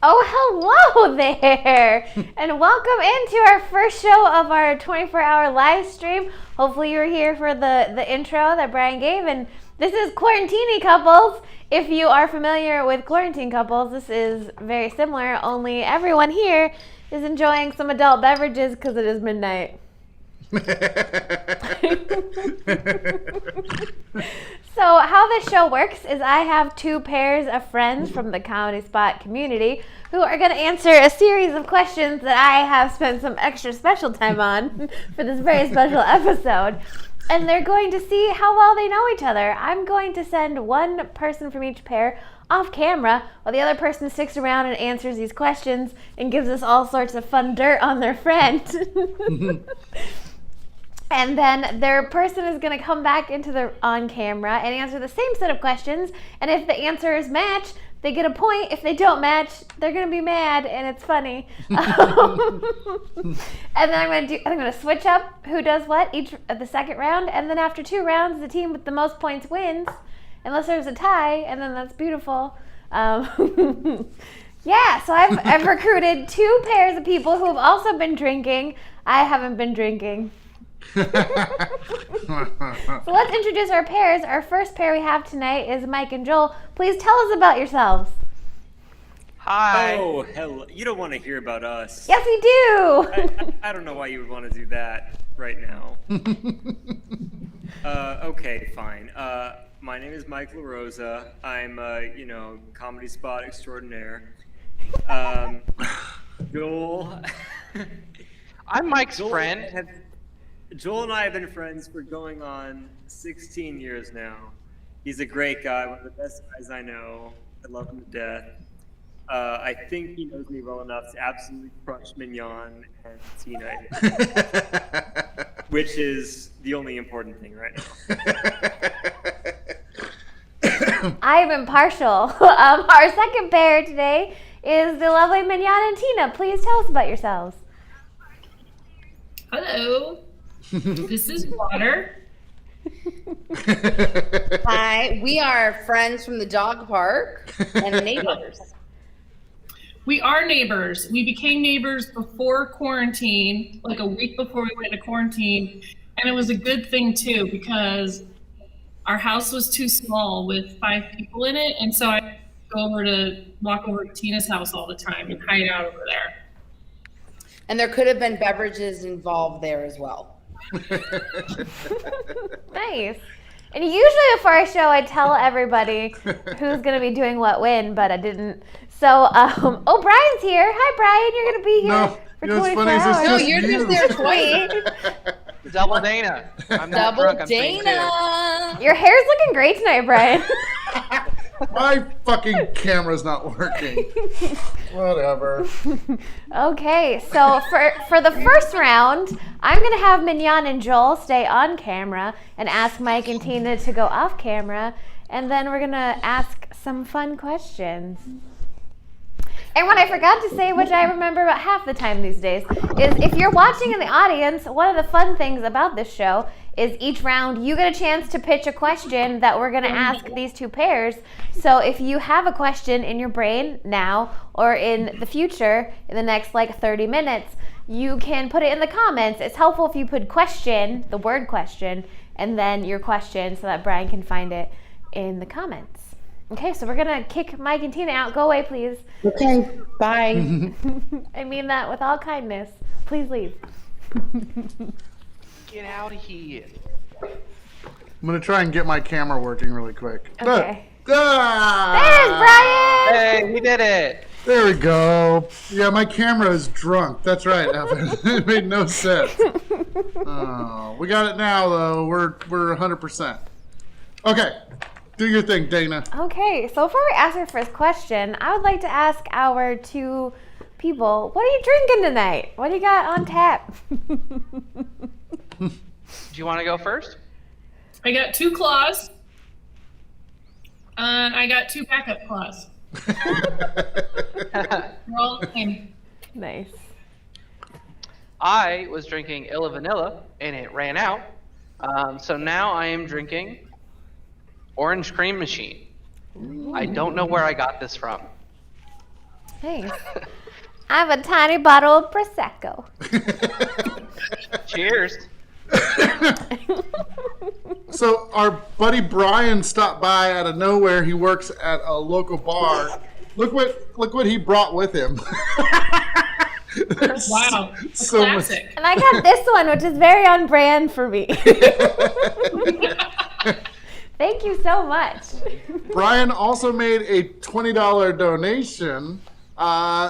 Oh, hello there, and welcome into our first show of our 24-hour live stream. Hopefully you're here for the intro that Brian gave, and this is Quarantini Couples. If you are familiar with Quarantine Couples, this is very similar, only everyone here is enjoying some adult beverages because it is midnight. So how this show works is I have two pairs of friends from the Comedy Spot community who are going to answer a series of questions that I have spent some extra special time on for this very special episode. And they're going to see how well they know each other. I'm going to send one person from each pair off camera while the other person sticks around and answers these questions and gives us all sorts of fun dirt on their friend. And then their person is going to come back into the on camera and answer the same set of questions. And if the answers match, they get a point. If they don't match, they're going to be mad, and it's funny. And then I'm going to switch up who does what each of the second round. And then after 2 rounds, the team with the most points wins, unless there's a tie, and then that's beautiful. Yeah, so I've recruited 2 pairs of people who have also been drinking. I haven't been drinking. So let's introduce our pairs. Our first pair we have tonight is Mike and Joel. Please tell us about yourselves. Hi. Oh, hello. You don't want to hear about us. Yes, we do. I don't know why you would want to do that right now. Okay, fine. My name is Mike LaRosa. I'm, comedy spot extraordinaire. Joel. I'm Mike's friend. Joel and I have been friends for going on 16 years now. He's a great guy, one of the best guys I know. I love him to death. I think he knows me well enough to absolutely crush Mignon and Tina, which is the only important thing right now. I am impartial. Our second pair today is the lovely Mignon and Tina. Please tell us about yourselves. Hello. This is Water. Hi, we are friends from the dog park and neighbors. We are neighbors. We became neighbors before quarantine, like a week before we went into quarantine. And it was a good thing too, because our house was too small with 5 people in it. And so I walk over to Tina's house all the time and hide out over there. And there could have been beverages involved there as well. Nice. And usually before our show, I tell everybody who's going to be doing what when, but I didn't. So, Brian's here. Hi, Brian. You're going to be here for 24 hours. No, you're just there twice. Double Dayna. I'm not Double drunk, I'm Dayna. Your hair's looking great tonight, Brian. My fucking camera's not working. Whatever. Okay, so for the first round, I'm going to have Mignon and Joel stay on camera and ask Mike and Tina to go off camera, and then we're going to ask some fun questions. And what I forgot to say, which I remember about half the time these days, is if you're watching in the audience, one of the fun things about this show is each round you get a chance to pitch a question that we're going to ask these 2 pairs. So if you have a question in your brain now or in the future, in the next 30 minutes, you can put it in the comments. It's helpful if you put question, the word question, and then your question so that Brian can find it in the comments. Okay, so we're going to kick Mike and Tina out. Go away, please. Okay, bye. I mean that with all kindness. Please leave. Get out of here. I'm going to try and get my camera working really quick. Okay. Ah! There's Brian! Hey, we did it. There we go. Yeah, my camera is drunk. That's right, Evan. It made no sense. Oh, we got it now, though. We're 100%. Okay. Do your thing, Dayna. Okay, so before we ask our first question, I would like to ask our 2 people, what are you drinking tonight? What do you got on tap? Do you want to go first? I got 2 claws. I got 2 backup claws. We're all the same. Nice. I was drinking Illa Vanilla, and it ran out. So now I am drinking Orange Cream Machine. I don't know where I got this from. Thanks. I have a tiny bottle of Prosecco. Cheers. So our buddy Brian stopped by out of nowhere. He works at a local bar. Look what he brought with him. Wow. So much- Classic. And I got this one, which is very on brand for me. Thank you so much. Brian also made a $20 donation.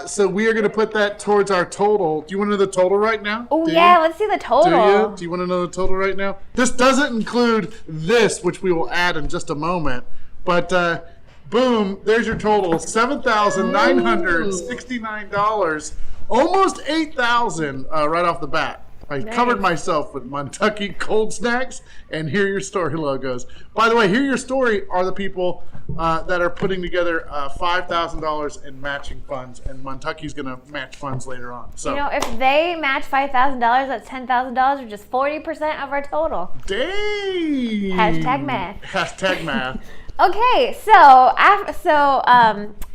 So we are going to put that towards our total. Do you want to know the total right now? Oh, Do yeah, you? let's see the Do total. you? Do you want to know the total right now? This doesn't include this, which we will add in just a moment. But boom, there's your total. $7,969. Almost $8,000 right off the bat. I covered myself with Kentucky cold snacks and Hear Your Story logos. By the way, Hear Your Story are the people that are putting together $5,000 in matching funds, and Kentucky's going to match funds later on. So, You know, if they match $5,000, that's $10,000, or just 40% of our total. dang! Hashtag math. Hashtag math. Okay, so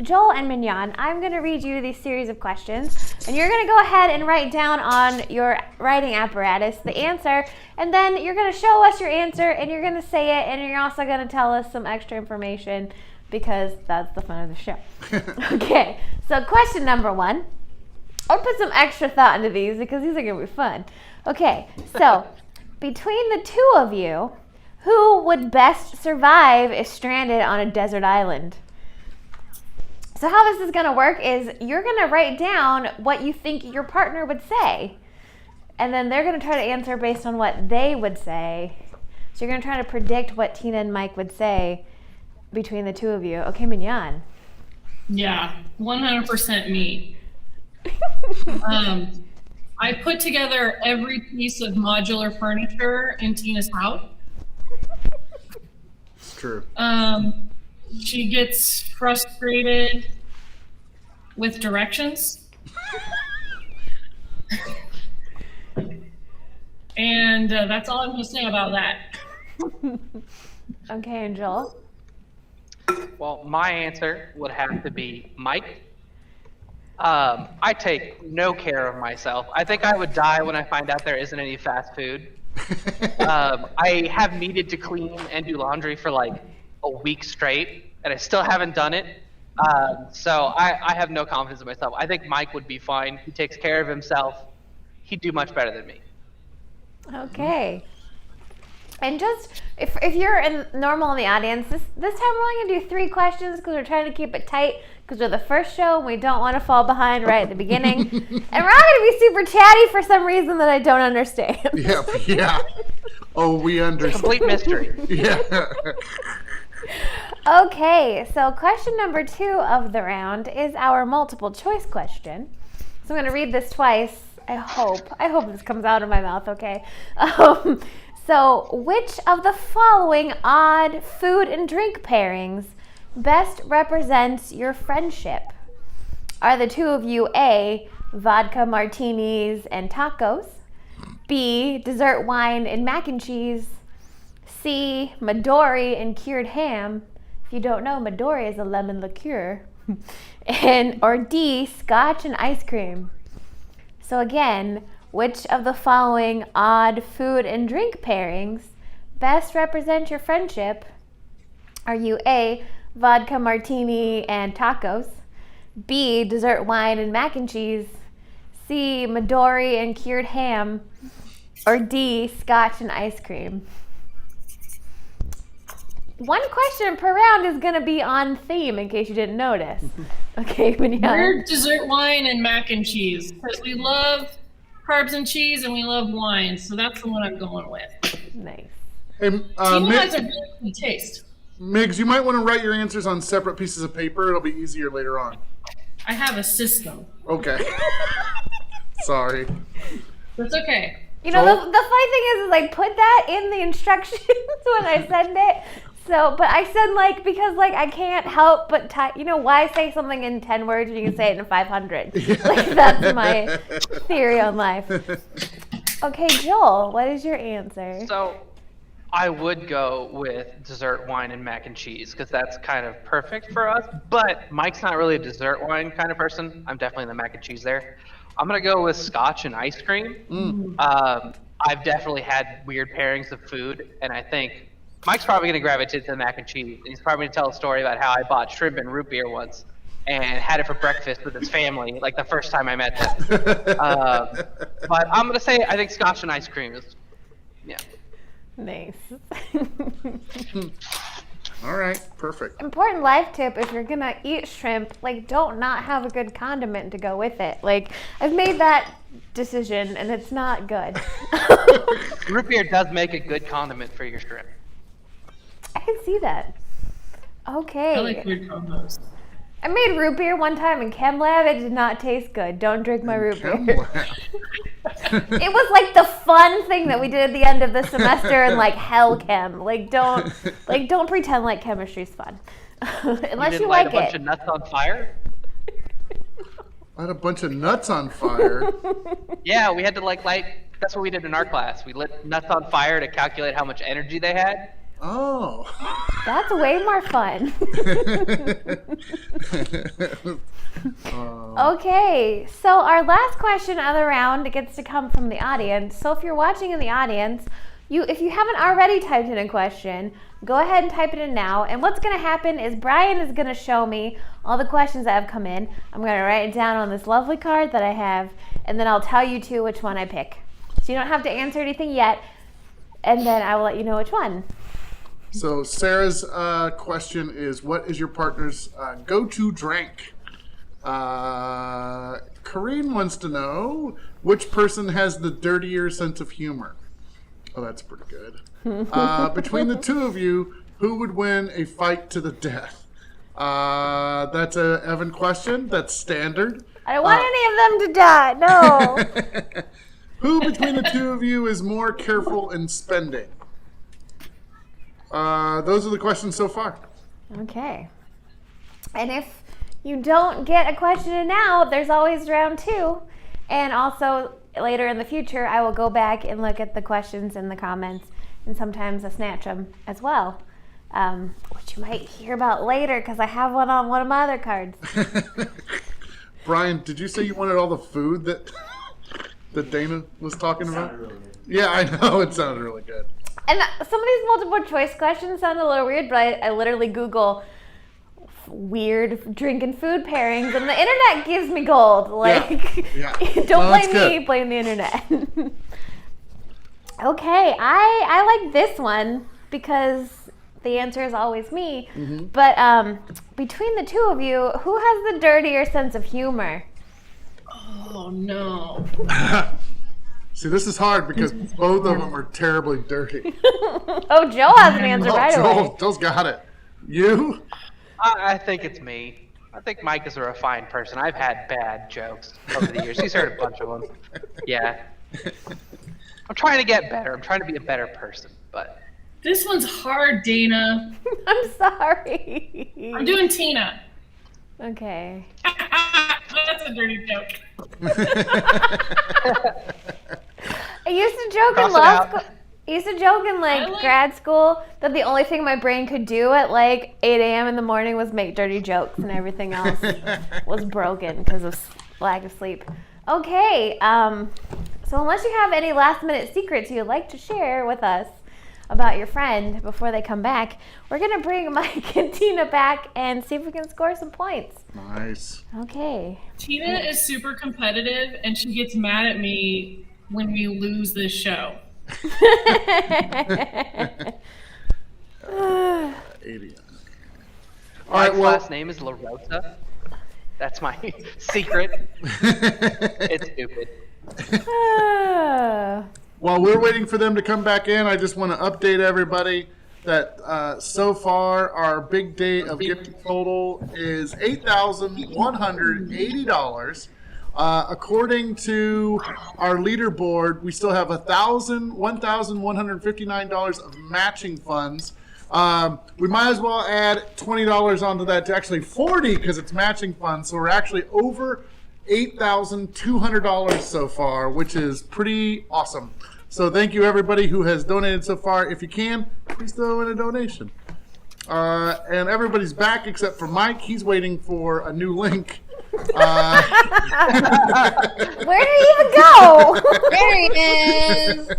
Joel and Mignon, I'm going to read you these series of questions, and you're going to go ahead and write down on your writing apparatus the answer, and then you're going to show us your answer, and you're going to say it, and you're also going to tell us some extra information, because that's the fun of the show. Okay, so question number 1. I'll put some extra thought into these, because these are going to be fun. Okay, so between the two of you, who would best survive if stranded on a desert island? So how this is going to work is you're going to write down what you think your partner would say. And then they're going to try to answer based on what they would say. So you're going to try to predict what Tina and Mike would say between the two of you. Okay, Mignon. Yeah, 100% me. I put together every piece of modular furniture in Tina's house. It's true. She gets frustrated with directions. And that's all I'm going to say about that. Okay, and Joel? Well, my answer would have to be Mike. I take no care of myself. I think I would die when I find out there isn't any fast food. I have needed to clean and do laundry for like a week straight, and I still haven't done it. So I have no confidence in myself. I think Mike would be fine. He takes care of himself. He'd do much better than me. Okay. And just, if you're normal in the audience, this time we're only going to do 3 questions because we're trying to keep it tight because we're the first show and we don't want to fall behind right at the beginning. And we're all going to be super chatty for some reason that I don't understand. Yeah. Oh, we understand. Complete mystery. Yeah. Okay, so question number 2 of the round is our multiple choice question. So I'm going to read this twice. I hope this comes out of my mouth, okay? So which of the following odd food and drink pairings best represents your friendship? Are the two of you A, vodka martinis and tacos, B, dessert wine and mac and cheese, C, Midori and cured ham? If you don't know, Midori is a lemon liqueur. Or D, scotch and ice cream? So again, which of the following odd food and drink pairings best represent your friendship? Are you A, vodka martini and tacos, B, dessert wine and mac and cheese, C, Midori and cured ham, or D, scotch and ice cream? 1 question per round is going to be on theme in case you didn't notice. Okay, We're dessert wine and mac and cheese because we love carbs and cheese and we love wine. So that's the one I'm going with. Nice. Hey, Tina has a really good taste. Migs, you might want to write your answers on separate pieces of paper. It'll be easier later on. I have a system. Okay. Sorry. That's okay. You know, Joel? the funny thing is I put that in the instructions when I send it. So, but I said because I can't help but why say something in 10 words when you can say it in 500? That's my theory on life. Okay, Joel, what is your answer? So I would go with dessert wine and mac and cheese because that's kind of perfect for us. But Mike's not really a dessert wine kind of person. I'm definitely in the mac and cheese there. I'm gonna go with scotch and ice cream. I've definitely had weird pairings of food, and I think Mike's probably gonna gravitate to the mac and cheese. He's probably gonna tell a story about how I bought shrimp and root beer once and had it for breakfast with his family, like the first time I met them. But I'm gonna say I think scotch and ice cream is, yeah. Nice. All right, perfect. Important life tip: if you're gonna eat shrimp, like don't not have a good condiment to go with it. Like I've made that decision, and it's not good. Root beer does make a good condiment for your shrimp. I can see that. Okay. I like weird combos. I made root beer one time in chem lab. It did not taste good. Don't drink my root beer. It was like the fun thing that we did at the end of the semester in like hell chem. Like don't pretend like chemistry's fun. Unless you light like a bunch it. of nuts on fire? Light a bunch of nuts on fire. Yeah, we had to light. That's what we did in our class. We lit nuts on fire to calculate how much energy they had. Oh. That's way more fun. Okay, so our last question of the round gets to come from the audience. So if you're watching in the audience, if you haven't already typed in a question, go ahead and type it in now. And what's going to happen is Brian is going to show me all the questions that have come in. I'm going to write it down on this lovely card that I have, and then I'll tell you two which one I pick. So you don't have to answer anything yet, and then I will let you know which one. So Sarah's question is, what is your partner's go-to drink? Corrine wants to know, which person has the dirtier sense of humor? Oh, that's pretty good. Between the two of you, who would win a fight to the death? That's a Evan question. That's standard. I don't want any of them to die. No. Who between the two of you is more careful in spending? Those are the questions so far. Okay. And if you don't get a question in now, there's always round two. And also later in the future, I will go back and look at the questions in the comments, and sometimes I snatch them as well, which you might hear about later because I have one on one of my other cards. Brian, did you say you wanted all the food that Dayna was talking about? Really good. Yeah, I know. It sounded really good. And some of these multiple choice questions sound a little weird, but I literally Google weird drink and food pairings, and the internet gives me gold. Like, Yeah. don't No, that's blame me, good. blame the internet. Okay, I like this one because the answer is always me. Mm-hmm. But between the two of you, who has the dirtier sense of humor? Oh no. See, this is hard because both of them are terribly dirty. Oh, Joe has an answer right away. Joel's got it. You? I think it's me. I think Mike is a refined person. I've had bad jokes over the years. He's heard a bunch of them. Yeah. I'm trying to get better. I'm trying to be a better person, but This one's hard, Dayna. I'm sorry. I'm doing Tina. Okay. That's a dirty joke. I used to joke Cross in it law out. school. I used to joke in I like- grad school that the only thing my brain could do at like 8 a.m. in the morning was make dirty jokes, and everything else was broken because of lack of sleep. Okay, so unless you have any last minute secrets you'd like to share with us about your friend before they come back, we're gonna bring Mike and Tina back and see if we can score some points. Nice. Okay. Tina is super competitive, and she gets mad at me when we lose this show. 80. All my right, well, last name is La Rosa. That's my secret. It's stupid. while we're waiting for them to come back in, I just want to update everybody that so far our big day of gift total is $8,180. According to our leaderboard, we still have $1,159 of matching funds. We might as well add $20 onto that to actually $40 because it's matching funds. So we're actually over $8,200 so far, which is pretty awesome. So thank you everybody who has donated so far. If you can, please throw in a donation. And everybody's back except for Mike. He's waiting for a new link. Where did he even go? There he is.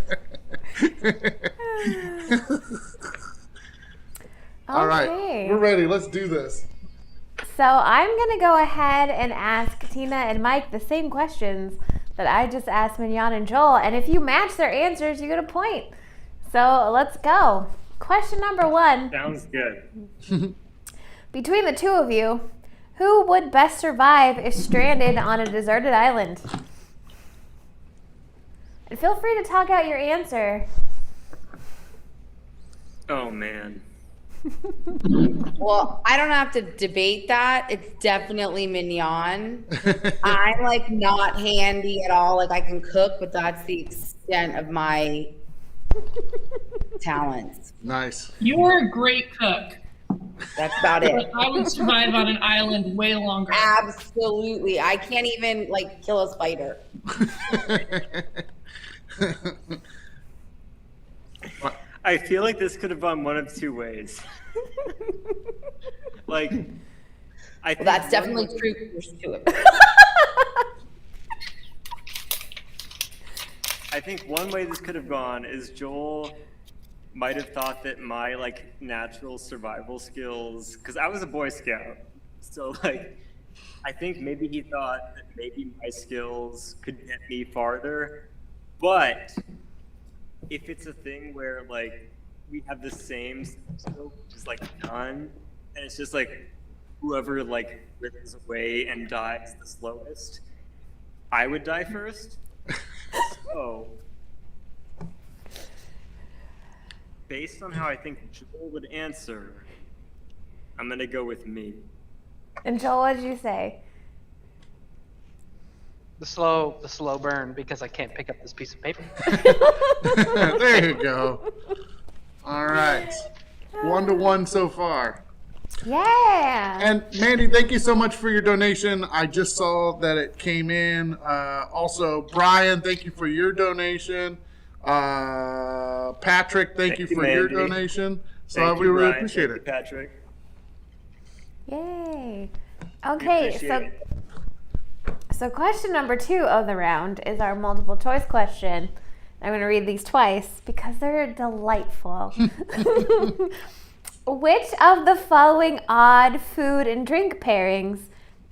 All right, Okay. we're ready. Let's do this. So I'm going to go ahead and ask Tina and Mike the same questions that I just asked Mignon and Joel. And if you match their answers, you get a point. So let's go. Question number 1. Sounds good. Between the two of you, who would best survive if stranded on a deserted island? And feel free to talk out your answer. Oh man. Well, I don't have to debate that. It's definitely Mignon. I'm like not handy at all. Like I can cook, but that's the extent of my talents. Nice. You're a great cook. That's about it. But I would survive on an island way longer. Absolutely. I can't even like kill a spider. I feel like this could have gone one of two ways. Like, I think Well, that's definitely true. There's two of them. I think one way this could have gone is Joel might have thought that my like natural survival skills, because I was a Boy Scout, so like I think maybe he thought that maybe my skills could get me farther. But if it's a thing where like we have the same skill, which is like none, and it's just like whoever like withers away and dies the slowest, I would die first. So, based on how I think Joel would answer, I'm gonna go with me. And Joel, what did you say? The slow burn because I can't pick up this piece of paper. There you go. All right. 1-1 so far. Yeah. And Mandy, thank you so much for your donation. I just saw that it came in. Also, Brian, thank you for your donation. Patrick, thank you for your Mandy. donation. So Thank we you, really Brian. appreciate Thank it. you, Patrick. Yay. Okay, Appreciate it. so question number 2 of the round is our multiple choice question. I'm going to read these twice because they're delightful. Which of the following odd food and drink pairings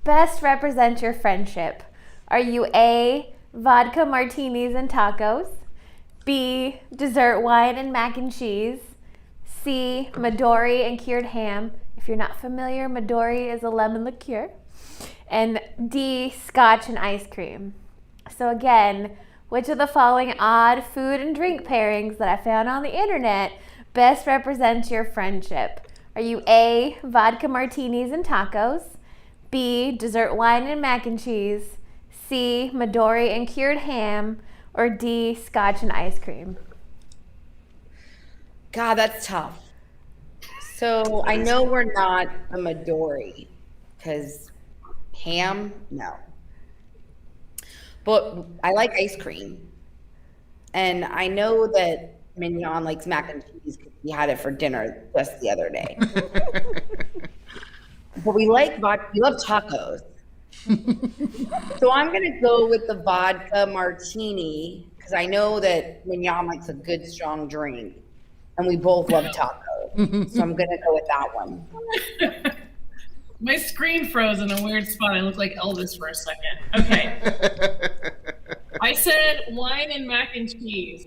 best represent your friendship? Are you A, vodka martinis and tacos, B, dessert wine and mac and cheese, C, Midori and cured ham? If you're not familiar, Midori is a lemon liqueur. And D, scotch and ice cream. So again, which of the following odd food and drink pairings that I found on the internet best represents your friendship? Are you A, vodka martinis and tacos, B, dessert wine and mac and cheese, C, Midori and cured ham, or D, scotch and ice cream? God, that's tough. So I know we're not a Midori, because ham, no. But I like ice cream. And I know that Mignon likes mac and cheese because we had it for dinner just the other day. But we like vodka, we love tacos. So I'm gonna go with the vodka martini because I know that Mignon likes a good strong drink, and we both love tacos. So I'm gonna go with that one. My screen froze in a weird spot. I looked like Elvis for a second. Okay. I said wine and mac and cheese.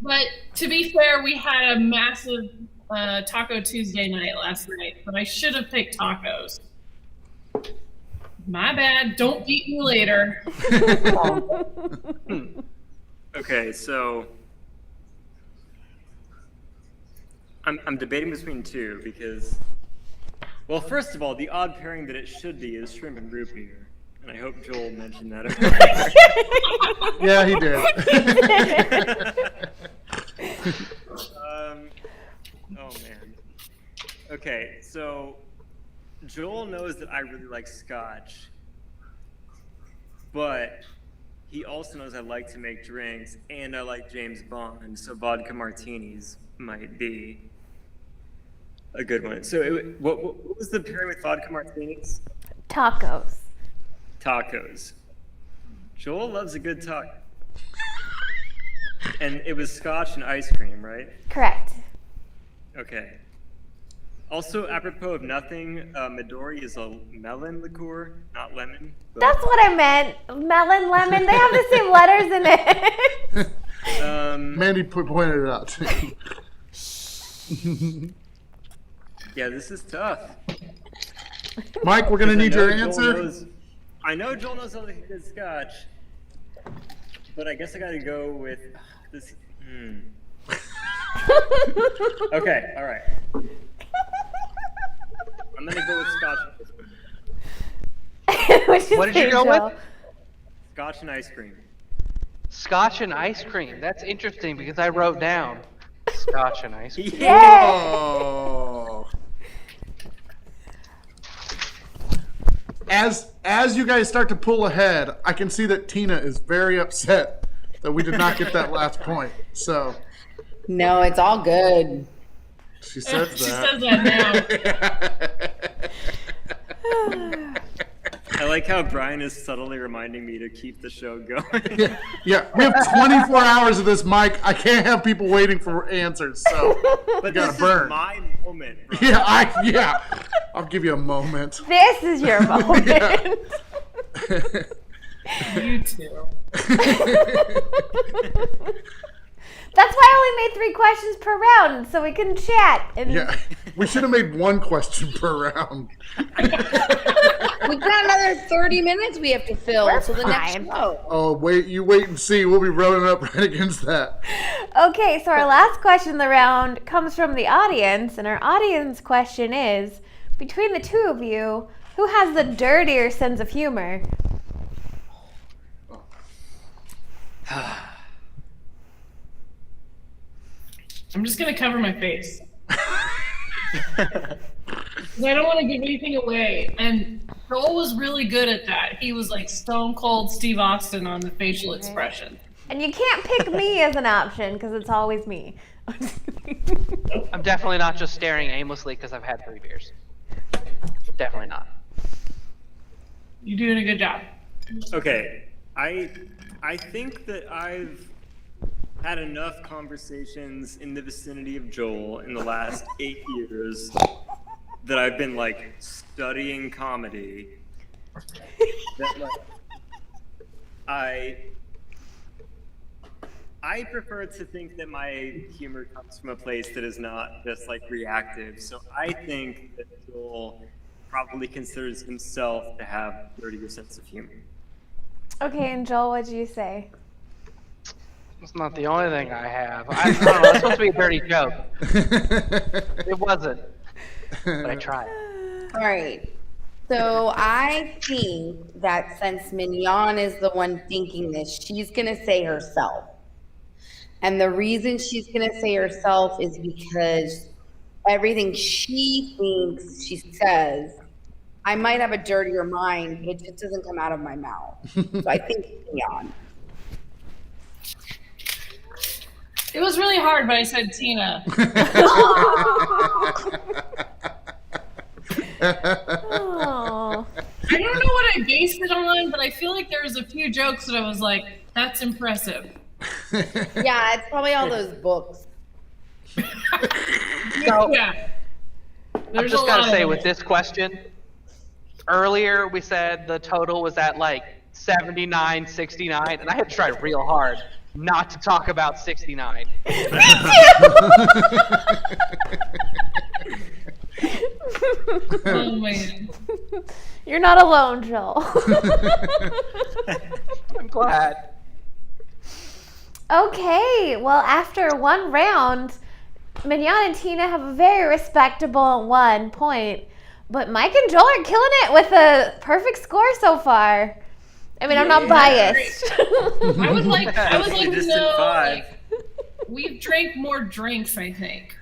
But to be fair, we had a massive Taco Tuesday night last night, but I should have picked tacos. My bad. Don't beat me later. Okay, so I'm debating between two because, well, first of all, the odd pairing that it should be is shrimp and root beer, and I hope Joel mentioned that earlier. Yeah, he did. Oh man. Okay, so Joel knows that I really like scotch, but he also knows I like to make drinks and I like James Bond, so vodka martinis might be a good one. So what was the pairing with vodka martinis? Tacos. Tacos. Joel loves a good taco. And it was scotch and ice cream, right? Correct. Okay. Also, apropos of nothing, Midori is a melon liqueur, not lemon. But, That's what I meant. Melon, lemon, they have the same letters in it. Mandy pointed it out too. yeah, this is tough. Mike, we're gonna need your answer. I know Joel knows how to make good scotch, but I guess I gotta go with this. Okay, all right. I'm gonna go with scotch. What did you go with? Scotch and ice cream. Scotch and ice cream. That's interesting because I wrote down scotch and ice cream. Yeah. Oh. As you guys start to pull ahead, I can see that Tina is very upset that we did not get that last point. So No, it's all good. she says that. She says that now. I like how Brian is subtly reminding me to keep the show going. Yeah, we have 24 hours of this, Mike. I can't have people waiting for answers, so But gotta this burn. is my moment, Brian. Yeah. I'll give you a moment. This is your moment. Yeah. You too. That's why I only made 3 questions per round, so we can chat. And Yeah, we should have made 1 question per round. We've got another 30 minutes we have to fill We're till the next fine. show. Oh, wait and see. We'll be running up right against that. Okay, so our last question of the round comes from the audience, and our audience question is, between the two of you, who has the dirtier sense of humor? I'm just gonna cover my face. 'Cause I don't want to give anything away. And Joel was really good at that. He was like stone cold Steve Austin on the facial expression. And you can't pick me as an option, because it's always me. I'm definitely not just staring aimlessly because I've had 3 beers. Definitely not. You're doing a good job. Okay, I think that I've had enough conversations in the vicinity of Joel in the last 8 years that I've been like studying comedy. That, like, I prefer to think that my humor comes from a place that is not just like reactive. So I think that Joel probably considers himself to have a dirtier sense of humor. Okay, and Joel, what'd you say? That's not the only thing I have. I don't know. That's supposed to be a dirty joke. It wasn't. But I tried. All right. So I think that since Mignon is the one thinking this, she's going to say herself. And the reason she's going to say herself is because everything she thinks she says, I might have a dirtier mind, but it just doesn't come out of my mouth. So I think Mignon. It was really hard, but I said Tina. Oh. I don't know what I based it on, but I feel like there was a few jokes that I was like, that's impressive. Yeah, it's probably all those books. Yeah. I'm There's just a going lot to say of with this question, earlier we said the total was at like 79, 69, and I had to try real hard not to talk about 69. Oh man. You're not alone, Joel. I'm glad. Okay, well, after 1 round, Mignon and Tina have a very respectable 1 point, but Mike and Joel are killing it with a perfect score so far. I mean, I'm not biased. I would like to Distant know, 5. like, we've drank more drinks, I think.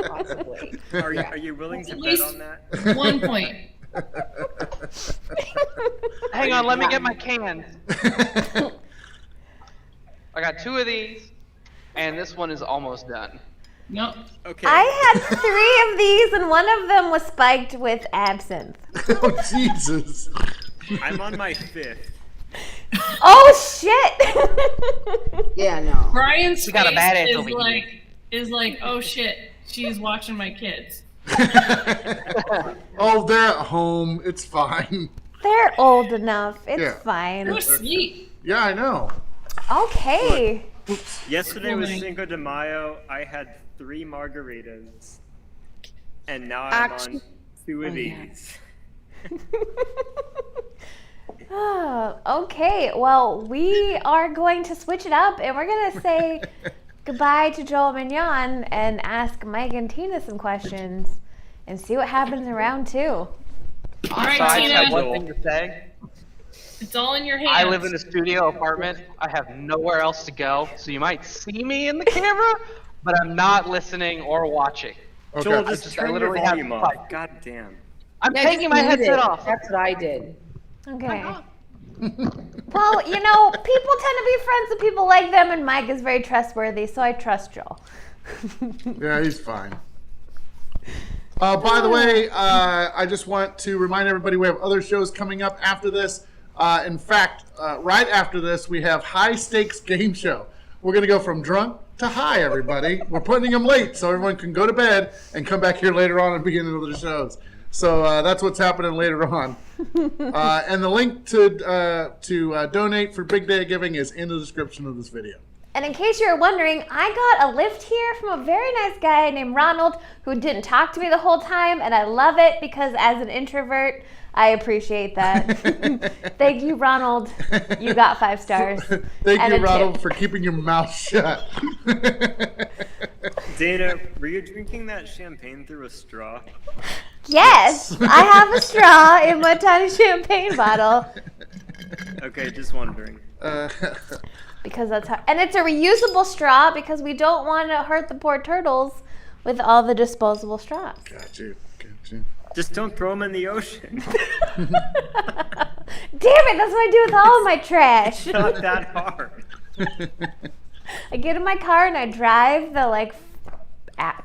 Possibly. Are you willing to At bet least on that? 1 point. I hang on. Let me get my cans. I got 2 of these, and this one is almost done. Nope. Okay. I had 3 of these, and one of them was spiked with absinthe. Oh, Jesus. I'm on my 5th. Oh, shit! Yeah, no. Brian's We got a face badass over is like, oh shit, she's watching my kids. Oh, they're at home. It's fine. They're old enough. It's Yeah. fine. Go sleep. Yeah, I know. Okay. Yesterday was Morning. Cinco de Mayo. I had 3 margaritas, and now I'm on 2 of these. Oh, okay. Well, we are going to switch it up, and we're going to say goodbye to Joel Mignon and ask Mike and Tina some questions and see what happens in round 2. All right, So I just have Tina, one thing to say. it's all in your hands. I live in a studio apartment. I have nowhere else to go, so you might see me in the camera, but I'm not listening or watching. Okay. Joel, I just I turn your literally have volume off. five. God damn. I'm Yeah, taking just my mute headset it. off. That's what I did. Okay. Well, you know, people tend to be friends with people like them, and Mike is very trustworthy, so I trust Joel. Yeah, he's fine. By the way, I just want to remind everybody we have other shows coming up after this. In fact, right after this, we have High Stakes Game Show. We're going to go from drunk to high, everybody. We're putting them late so everyone can go to bed and come back here later on and begin another shows. So that's what's happening later on. And the link to donate for Big Day of Giving is in the description of this video. And in case you're wondering, I got a lift here from a very nice guy named Ronald who didn't talk to me the whole time, and I love it because as an introvert, I appreciate that. Thank you, Ronald. You got 5 stars. Thank And you, a Ronald, tip. for keeping your mouth shut. Dana, were you drinking that champagne through a straw? Yes, I have a straw in my tiny champagne bottle Okay, just wondering. because that's how, and it's a reusable straw because we don't want to hurt the poor turtles with all the disposable straws. Got you. Just don't throw them in the ocean. Damn it, that's what I do with all of my trash. Not that hard. I get in my car and I drive the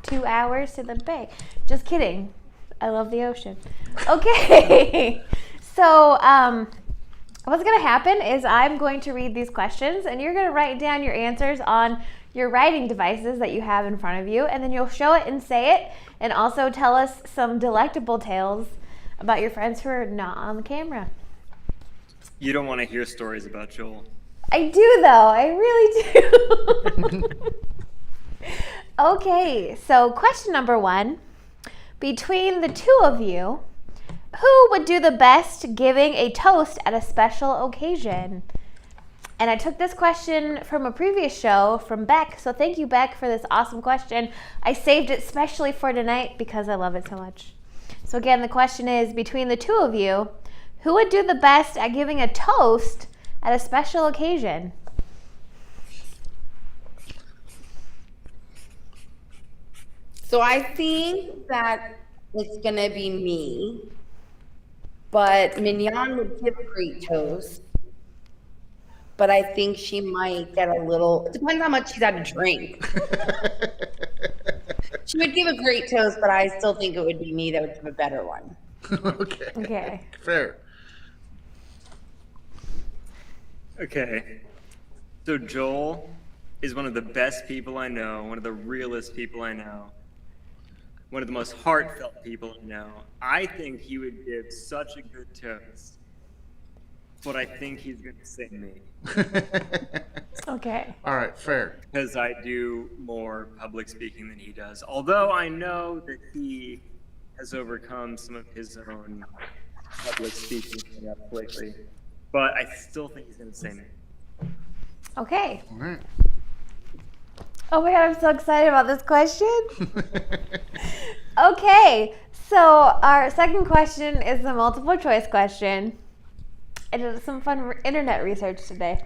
2 hours to the bay. Just kidding. I love the ocean. Okay. So, what's going to happen is I'm going to read these questions and you're going to write down your answers on your writing devices that you have in front of you, and then you'll show it and say it, and also tell us some delectable tales about your friends who are not on the camera. You don't want to hear stories about Joel. I do, though. I really do. Okay, so question number 1. Between the 2 of you, who would do the best giving a toast at a special occasion? And I took this question from a previous show from Beck, so thank you, Beck, for this awesome question. I saved it specially for tonight because I love it so much. So again, the question is, between the 2 of you, who would do the best at giving a toast at a special occasion? So I think that it's going to be me, but Mignon would give a great toast. But I think she might get a little, it depends how much she's had to drink. She would give a great toast, but I still think it would be me that would give a better one. Okay. Okay. Fair. Okay. So Joel is one of the best people I know, one of the realest people I know, one of the most heartfelt people I know. I think he would give such a good toast, but I think he's going to say me Okay. All right, fair. because I do more public speaking than he does. Although I know that he has overcome some of his own public speaking lately, but I still think he's going to say me. Okay. All right. Oh my god, I'm so excited about this question. Okay, so our second question is the multiple choice question. I did some fun internet research today.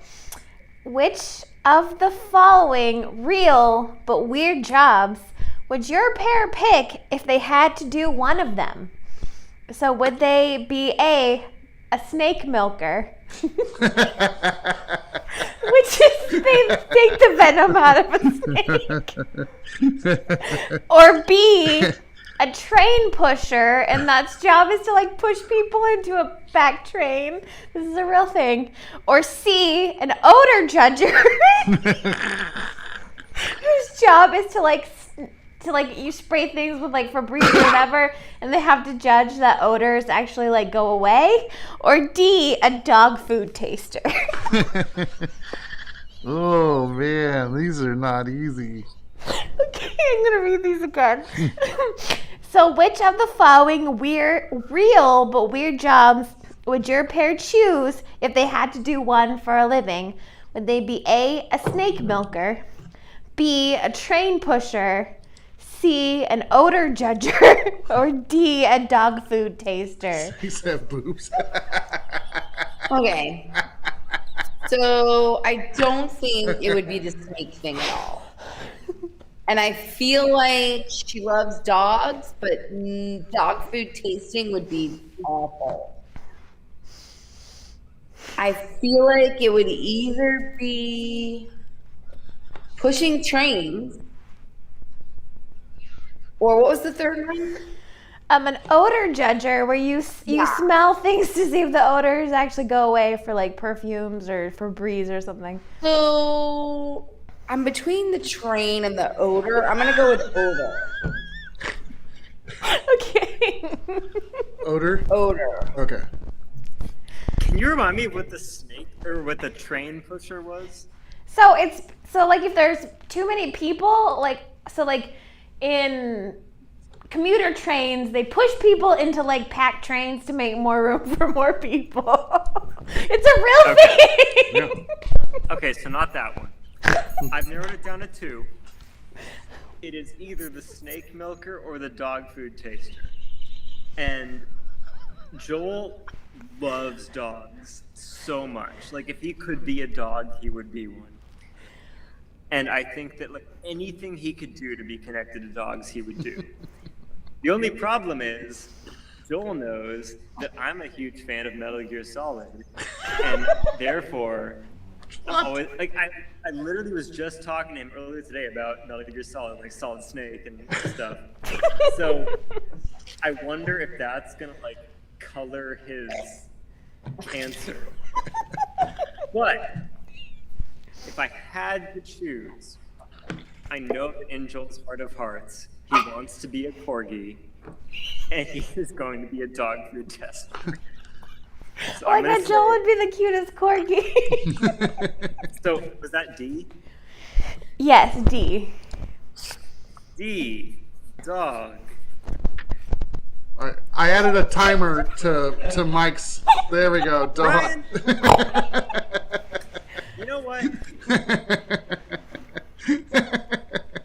Which of the following real but weird jobs would your pair pick if they had to do one of them? So would they be A, a snake milker, which is they take the venom out of a snake, or B, a train pusher, and that's job is to like push people into a back train. This is a real thing. Or C, an odor judger, whose job is to like you spray things with like Febreze or whatever, and they have to judge that odors actually like go away. Or D, a dog food taster. Oh man, these are not easy. Okay, I'm gonna read these again. So, which of the following real but weird jobs would your pair choose if they had to do one for a living? Would they be A, a snake milker, B, a train pusher, C, an odor judger, or D, a dog food taster? He said boobs. Okay. So I don't think it would be the snake thing at all. And I feel like she loves dogs, but dog food tasting would be awful. I feel like it would either be pushing trains, or what was the third one? An odor judger, where you smell things to see if the odors actually go away for like perfumes or Febreze or something. So I'm between the train and the odor. I'm gonna go with odor. Okay. Odor? Odor. Okay. Can you remind me what the snake or what the train pusher was? So like if there's too many people, like in commuter trains, they push people into like packed trains to make more room for more people. It's a real thing. Yeah. Okay, so not that one. I've narrowed it down to two. It is either the snake milker or the dog food taster. And Joel loves dogs so much. Like, if he could be a dog, he would be one. And I think that like anything he could do to be connected to dogs, he would do. The only problem is, Joel knows that I'm a huge fan of Metal Gear Solid, and therefore, I'm always, like I literally was just talking to him earlier today about Metal Gear Solid, like Solid Snake and stuff. So I wonder if that's gonna like color his answer. But if I had to choose, I know that in Joel's heart of hearts, he wants to be a corgi, and he is going to be a dog food tester. So Oh, I thought Joel would be the cutest corgi. So, was that D? Yes, D. D. Dog. All right. I added a timer to Mike's. There we go. Dog. You know what?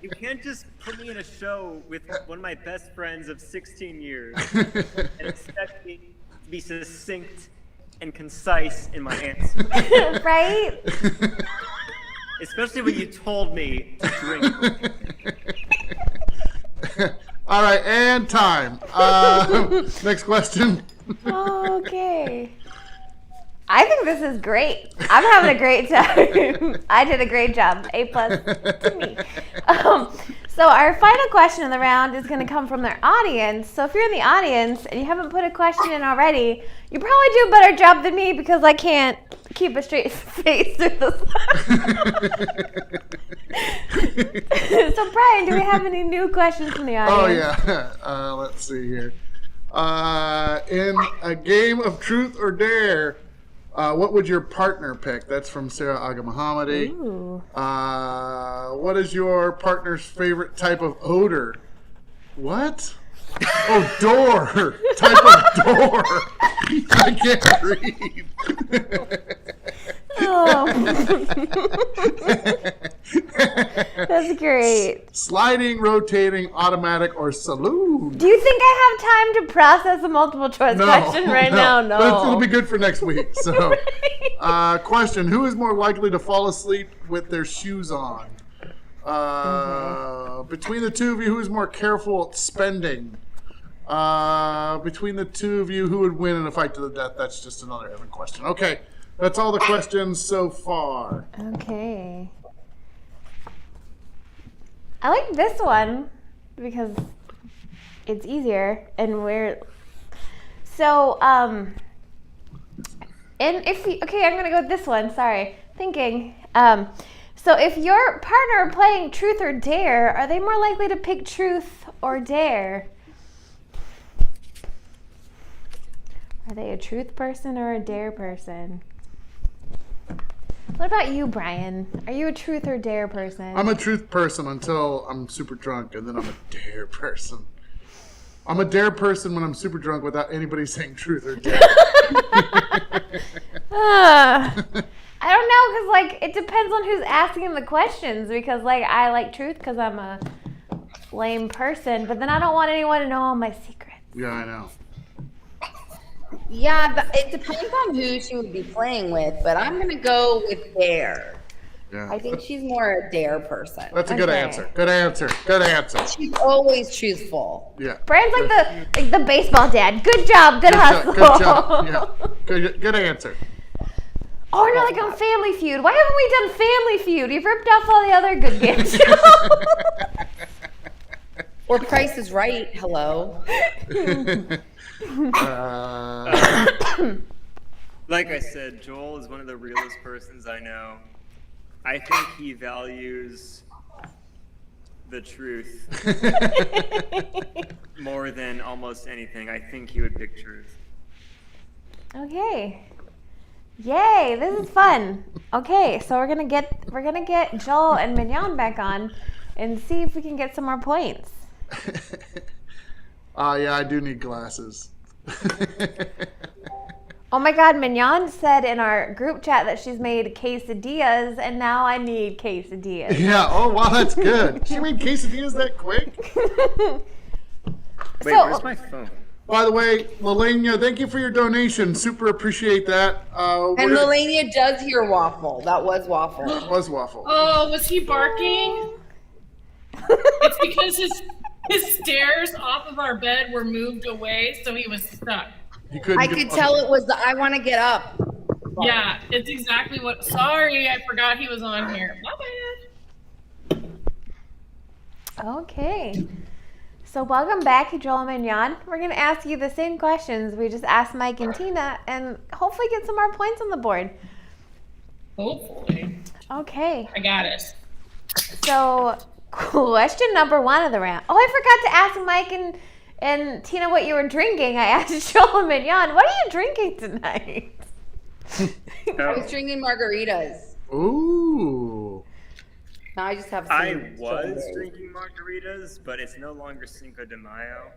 You can't just put me in a show with one of my best friends of 16 years and expect me to be succinct and concise in my answer. Right? Especially when you told me to drink. All right, and time. Next question. Okay. I think this is great. I'm having a great time. I did a great job. A+ to me. So our final question in the round is going to come from their audience. So if you're in the audience and you haven't put a question in already, you probably do a better job than me because I can't keep a straight face through this. So Brian, do we have any new questions from the audience? Oh yeah. Let's see here. In a game of truth or dare, what would your partner pick? That's from Sarah Aga Mohammadi. Ooh. What is your partner's favorite type of odor? What? Oh, door. Type of door. I can't read. Oh. That's great. Sliding, rotating, automatic, or saloon? Do you think I have time to process a multiple choice question right now? No. But it'll be good for next week. So, question: who is more likely to fall asleep with their shoes on? Between the two of you, who is more careful at spending? Between the two of you, who would win in a fight to the death? That's just another Evan question. Okay, that's all the questions so far. Okay. I like this one because it's easier and we're so and if you, okay, I'm gonna go with this one. Sorry, thinking. So if your partner are playing truth or dare, are they more likely to pick truth or dare? Are they a truth person or a dare person? What about you, Brian? Are you a truth or dare person? I'm a truth person until I'm super drunk, and then I'm a dare person. I'm a dare person when I'm super drunk without anybody saying truth or dare. I don't know, because, like, it depends on who's asking the questions, because, like, I like truth because I'm a lame person, but then I don't want anyone to know all my secrets. Yeah, I know. Yeah, but it depends on who she would be playing with, but I'm going to go with dare. Yeah. I think she's more a dare person. That's a good Okay. answer. Good answer. Good answer. She's always truthful. Yeah. Brian's like the baseball dad. Good job, good hustle. Good job. Yeah. Good answer. Oh, we're not like on Family Feud. Why haven't we done Family Feud? You've ripped off all the other good games. Or Price is Right. Hello. Like I said, Joel is one of the realest persons I know. I think he values the truth more than almost anything. I think he would pick truth. Okay. Yay, this is fun. Okay, so we're gonna get Joel and Mignon back on and see if we can get some more points. Yeah, I do need glasses. Oh my god, Mignon said in our group chat that she's made quesadillas, and now I need quesadillas. Yeah, oh wow, that's good. She made quesadillas that quick? Wait, So- where's my phone? By the way, Lelania, thank you for your donation. Super appreciate that. And We're- Melania does hear waffle. That was waffle. was waffle. Oh, was he barking? It's because his stairs off of our bed were moved away, so he was stuck. He couldn't I get- could tell it was the I want to get up. Yeah, it's exactly what. Sorry, I forgot he was on here. My bad. Okay. So welcome back, Joel and Mignon. We're going to ask you the same questions we just asked Mike and Tina, and hopefully get some more points on the board. Hopefully, Okay. I got it. So question number 1 of the round. Oh, I forgot to ask Mike and Tina what you were drinking. I asked Joel and Mignon, what are you drinking tonight? I was drinking margaritas. Ooh. Now I just have. I some was strawberries. drinking margaritas, but it's no longer Cinco de Mayo.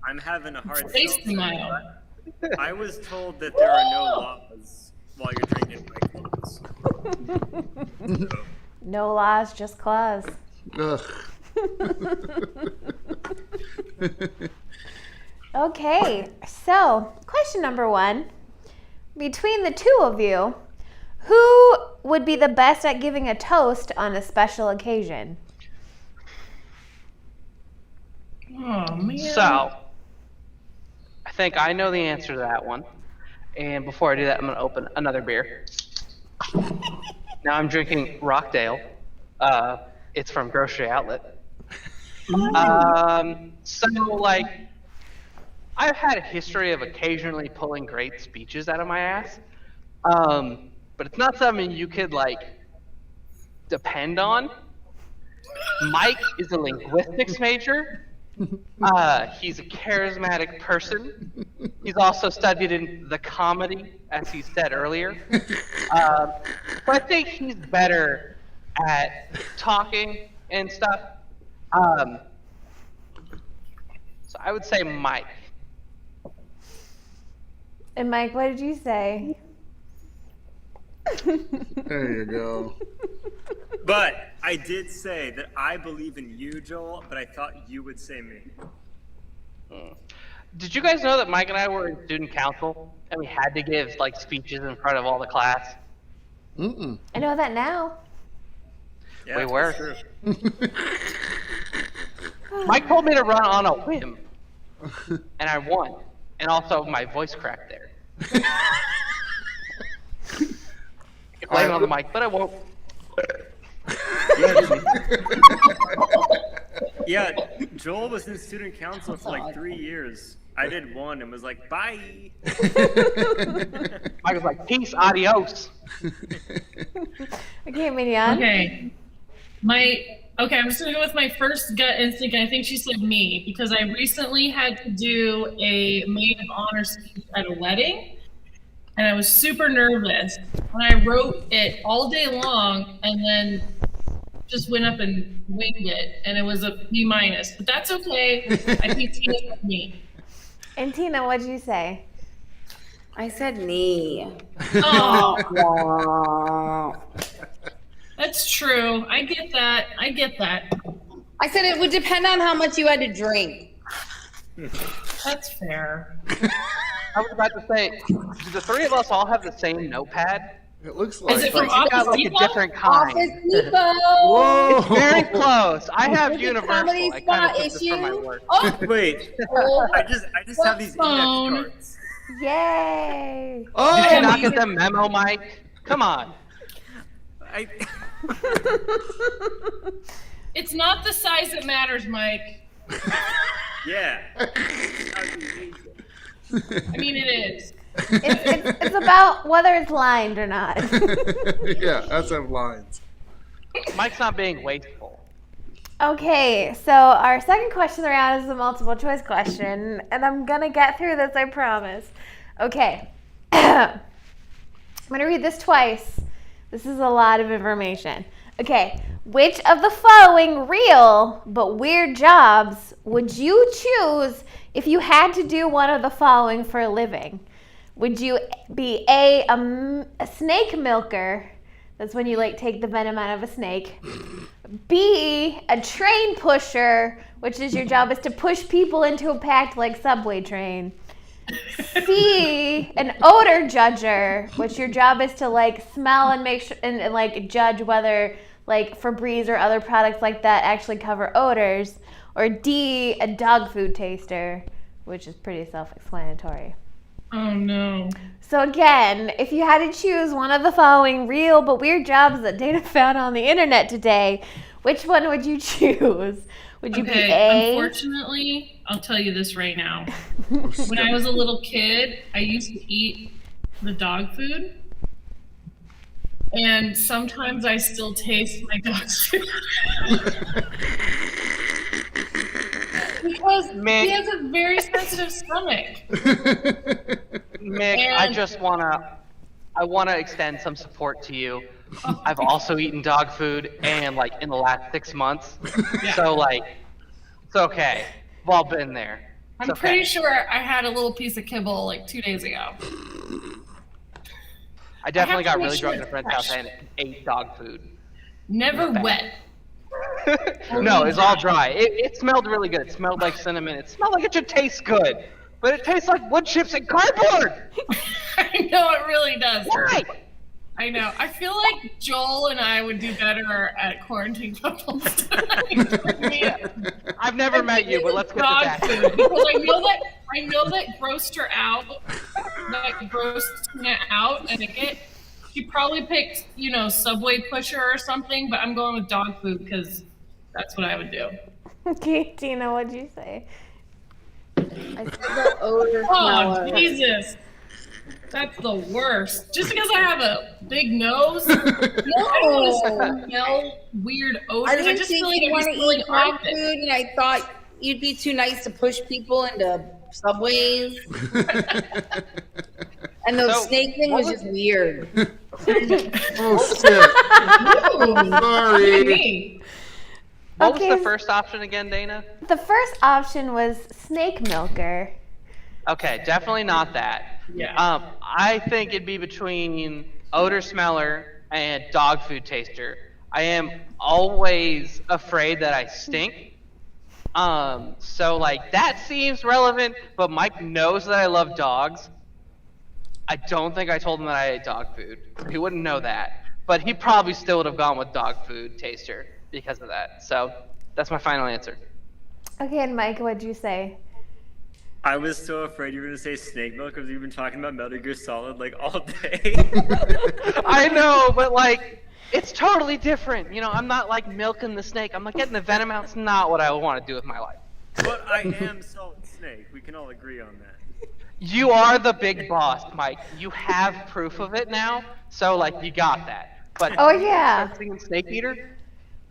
I'm having a hard Face seltzer, de Mayo. but I was told that there are no laws while you're drinking White Claws. So, No laws, just claws. Ugh. Okay, so question number 1. Between the two of you, who would be the best at giving a toast on a special occasion? Oh man. So, I think I know the answer to that one. And before I do that, I'm going to open another beer. Now I'm drinking Rockdale. It's from Grocery Outlet. So, like, I've had a history of occasionally pulling great speeches out of my ass. But it's not something you could, like, depend on. Mike is a linguistics major. He's a charismatic person. He's also studied in the comedy, as he said earlier. But I think he's better at talking and stuff. So I would say Mike. And Mike, what did you say? There you go. but I did say that I believe in you, Joel, but I thought you would say me. Did you guys know that Mike and I were in student council and we had to give like speeches in front of all the class? Mm-mm. I know that now. Yeah, We were. that's true. Mike told me to run on a whim. and I won. And also, my voice cracked there. Blame it on the mic, but I won't. Yeah, Joel was in student council for like 3 years. I did one and was like, bye. Mike was like, peace, adios. Okay, Mignon. Okay. I'm just gonna go with my first gut instinct. I think she said me because I recently had to do a maid of honor speech at a wedding, and I was super nervous. And I wrote it all day long, and then just went up and winged it, and it was a B minus. But that's okay. I think Tina said me. And Tina, what'd you say? I said knee. Oh, Aw. that's true. I get that. I said it would depend on how much you had to drink. That's fair. I was about to say, do the three of us all have the same notepad? It looks like. Is it Like, from you got Office like a Depot? different kind. Office Depot. Whoa! Very close. I have Look at Universal. comedy I kind of spot took this from my issue. work. Oh, Wait, oh. I just have these Phone. index cards. Yay! Did you Oh! not get the memo, Mike? Come on. I, It's not the size that matters, Mike. yeah. I mean, it is. It's about whether it's lined or not. Yeah, that's have lines. Mike's not being wasteful. Okay, so our second question around is a multiple choice question, and I'm gonna get through this, I promise. Okay. I'm gonna read this twice. This is a lot of information. Okay, which of the following real but weird jobs would you choose if you had to do one of the following for a living? Would you be a snake milker? That's when you like take the venom out of a snake. B, a train pusher, which is your job is to push people into a packed like subway train. C, an odor judger, which your job is to like smell and make sure and like judge whether like Febreze or other products like that actually cover odors. Or D, a dog food taster, which is pretty self-explanatory. Oh no. So again, if you had to choose one of the following real but weird jobs that Dayna found on the internet today, which one would you choose? Would you be A? Unfortunately, I'll tell you this right now. When I was a little kid, I used to eat the dog food. And sometimes I still taste my dog's food. Because Mick. he has a very sensitive stomach. Mick, I wanna extend some support to you. I've also eaten dog food and like in the last 6 months. So like it's okay. We've all been there. It's I'm okay. pretty sure I had a little piece of kibble like 2 days ago. I definitely have to got make really sure drunk at a it's friend's house fresh. and ate dog food. Never wet. No, it's all dry. It smelled really good. It smelled like cinnamon. It smelled like it should taste good. But it tastes like wood chips and cardboard! I know it really does. Why? I know. I feel like Joel and I would do better at Quarantini Couples. I've never met you, but let's get to Dog that. food, because I know that grossed her out. That grossed Tina out, and she probably picked, Subway pusher or something. But I'm going with dog food because that's what I would do. Okay, Tina, what'd you say? I said the odor Oh smeller. Jesus, that's the worst. Just because I have a big nose, I don't want to smell weird odors. I didn't just think feel like you'd I'm want to smelling eat dog armpit. food, and I thought you'd be too nice to push people into subways. And the So, snake thing what was was- just weird. Oh shit! Ooh, Sorry. me. What Okay. was the first option again, Dayna? The first option was snake milker. Okay, definitely not that. Yeah. I think it'd be between odor smeller and dog food taster. I am always afraid that I stink. So like that seems relevant, but Mike knows that I love dogs. I don't think I told him that I ate dog food. He wouldn't know that. But he probably still would have gone with dog food taster because of that. So that's my final answer. Okay, and Mike, what'd you say? I was so afraid you were gonna say snake milk because we've been talking about Metal Gear Solid like all day. I know, but like, it's totally different. You know, I'm not like milking the snake. I'm like getting the venom out. It's not what I want to do with my life. But I am Solid Snake. We can all agree on that. You are the big boss, Mike. You have proof of it now, so like you got that. But Oh, yeah. start singing Snake Eater?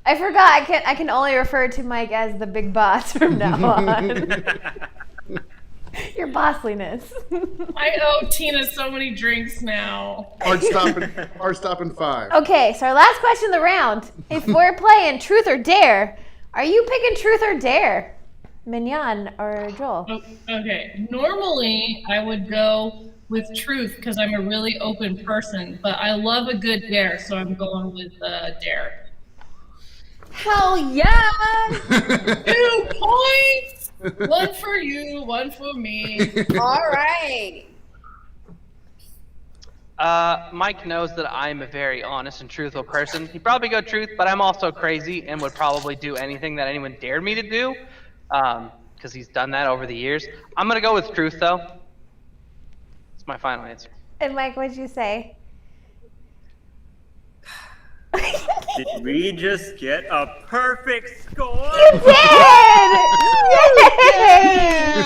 I forgot. I can only refer to Mike as the big boss from now on. Your bossliness. I owe Tina so many drinks now. Hard stopping 5. Okay, so our last question of the round. If we're playing Truth or Dare, are you picking Truth or Dare? Mignon or Joel? Okay, normally I would go with truth because I'm a really open person, but I love a good dare, so I'm going with dare. Hell yeah! 2 points! 1 for you, 1 for me. All right. Mike knows that I'm a very honest and truthful person. He'd probably go truth, but I'm also crazy and would probably do anything that anyone dared me to do, because he's done that over the years. I'm going to go with truth, though. It's my final answer. And Mike, what'd you say? Did we just get a perfect score? You did! Yay!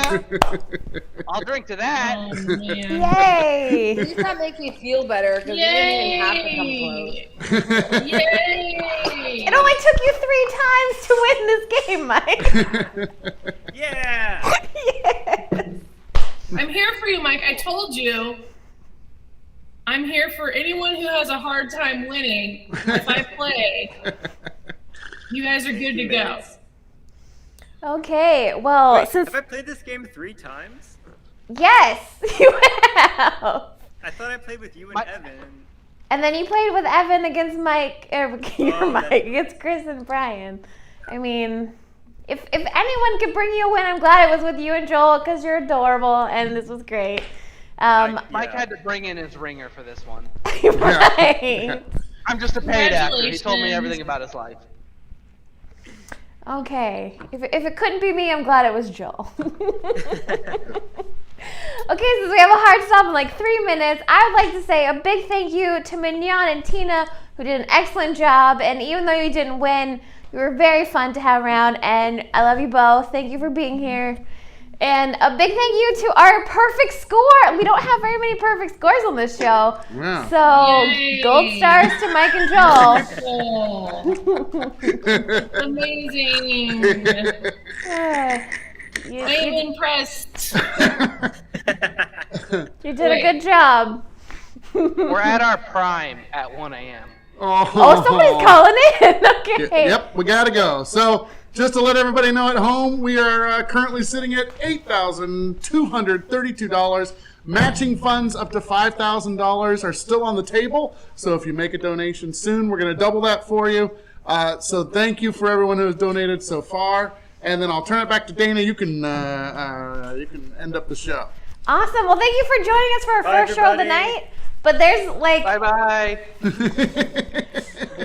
I'll drink to that. Oh, man. Yay! At least that makes me feel better because you didn't even have to come close. Yay! It only took you 3 times to win this game, Mike. Yeah! Yes. I'm here for you, Mike. I told you. I'm here for anyone who has a hard time winning. If I play, you guys are good to go. Okay, well, Wait, since have I played this game 3 times? yes, you have. I thought I played with you and My- Evan. And then you played with Evan against Mike, your Oh, Mike against Chris and Brian. I mean, if anyone could bring you a win, I'm glad it was with you and Joel because you're adorable and this was great. Mike had to bring in his ringer for this one. Right. I'm just a paid actor. He told me Congratulations. everything about his life. Okay. If it couldn't be me, I'm glad it was Joel. Okay, since we have a hard stop in like 3 minutes, I would like to say a big thank you to Mignon and Tina, who did an excellent job. And even though you didn't win, you were very fun to have around. And I love you both. Thank you for being here. And a big thank you to our perfect score. We don't have very many perfect scores on this show. Wow. So, Yay. gold stars to Mike and Joel. Oh, amazing. You I am impressed. did a good job. We're at our prime at 1 a.m. Oh, somebody's calling in. Okay. Yep, we gotta go. So, just to let everybody know at home, we are currently sitting at $8,232. Matching funds up to $5,000 are still on the table. So if you make a donation soon, we're going to double that for you. So thank you for everyone who has donated so far. And then I'll turn it back to Dayna. You can end up the show. Awesome. Well, thank you for joining us for our Bye, first show of the everybody. night. But there's like Bye-bye.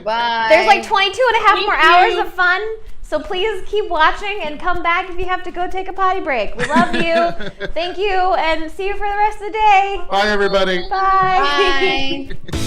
Bye. there's like 22 and a half more hours you. of fun. So please keep watching and come back if you have to go take a potty break. We love you. Thank you, and see you for the rest of the day. Bye, everybody. Bye. Bye.